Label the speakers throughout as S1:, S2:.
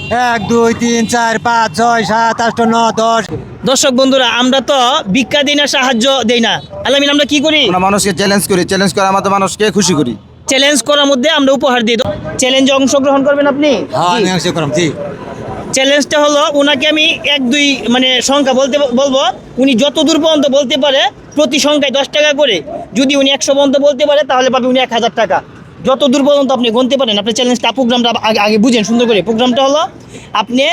S1: 1 2 3 4 5 6 7 8 9 10।
S2: দর্শক বন্ধুরা, আমরা তো ভিক্ষা দিই না, সাহায্য দেই না। আলামিন, আমরা কি করি?
S3: আমরা মানুষকে চ্যালেঞ্জ করি, চ্যালেঞ্জ করে আমাদের মানুষকে খুশি করি।
S2: চ্যালেঞ্জ করার মধ্যে আমরা উপহার দিই। চ্যালেঞ্জে অংশগ্রহণ করবেন আপনি?
S1: হ্যাঁ,
S2: জি।
S1: আমি অংশ করলাম, জি।
S2: চ্যালেঞ্জটা হলো, ওনাকে আমি 1 2 মানে সংখ্যা বলবো। উনি যত দূর পর্যন্ত বলতে পারে, প্রতি সংখ্যায় 10 টাকা করে। যদি উনি 100 পর্যন্ত বলতে পারে, তাহলে পাবে উনি 1000 টাকা। যত দূর পর্যন্ত আপনি গুনতে পারেন। আপনি চ্যালেঞ্জটা, প্রোগ্রামটা আগে বুঝেন সুন্দর করে। প্রোগ্রামটা হলো, আপনি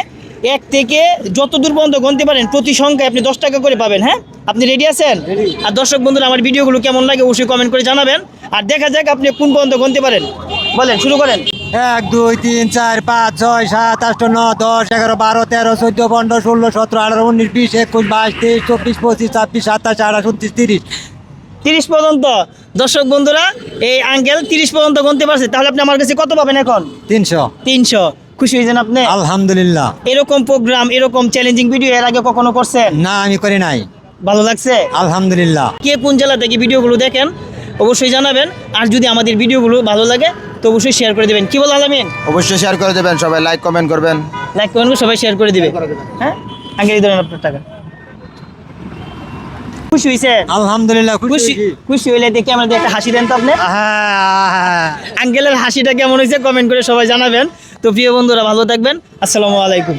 S2: 1 থেকে যত দূর পর্যন্ত গুনতে পারেন, প্রতি সংখ্যায় আপনি 10 টাকা করে পাবেন। হ্যাঁ, আপনি রেডি আছেন? আর দর্শক বন্ধুরা, আমার ভিডিওগুলো কেমন লাগে অবশ্যই কমেন্ট করে জানাবেন। আর দেখা যাক আপনি কোন পর্যন্ত গুনতে পারেন। বলেন, শুরু করেন।
S1: 1 2 3 4 5 6 7 8 9 10 11 12 13 14 15 16 17 18 19 20 21 22 23 24 25 26 27 28 29 30।
S2: 30 পর্যন্ত। দর্শক বন্ধুরা, এই আঙ্কেল 30 পর্যন্ত গুনতে পারছে। তাহলে আপনি আমার কাছে কত পাবেন এখন?
S1: 300।
S2: 300। খুশি হয়েছেন আপনি?
S1: আলহামদুলিল্লাহ।
S2: এরকম প্রোগ্রাম, এরকম চ্যালেঞ্জিং ভিডিও এর আগে কখনো করছেন?
S1: না, আমি করি নাই।
S2: ভালো লাগছে?
S1: আলহামদুলিল্লাহ।
S2: কে কোন জেলা থেকে ভিডিওগুলো দেখেন অবশ্যই জানাবেন। আর যদি আমাদের ভিডিওগুলো ভালো লাগে তো অবশ্যই শেয়ার করে দেবেন। কি বল আলামিন?
S3: অবশ্যই শেয়ার করে দেবেন, সবাই লাইক কমেন্ট করবেন।
S2: লাইক কমেন্ট করে সবাই শেয়ার করে দিবে। হ্যাঁ, আঙ্কেল ধরেন আপনার টাকা। খুশি হয়েছেন?
S1: আলহামদুলিল্লাহ,
S2: খুশি খুশি হইলে দেখে আমাদের একটা হাসি দেন তো আপনি।
S1: হ্যাঁ।
S2: আঙ্কেলের হাসিটা কেমন হয়েছে কমেন্ট করে সবাই জানাবেন। তো প্রিয় বন্ধুরা, ভালো থাকবেন। আসসালামু আলাইকুম।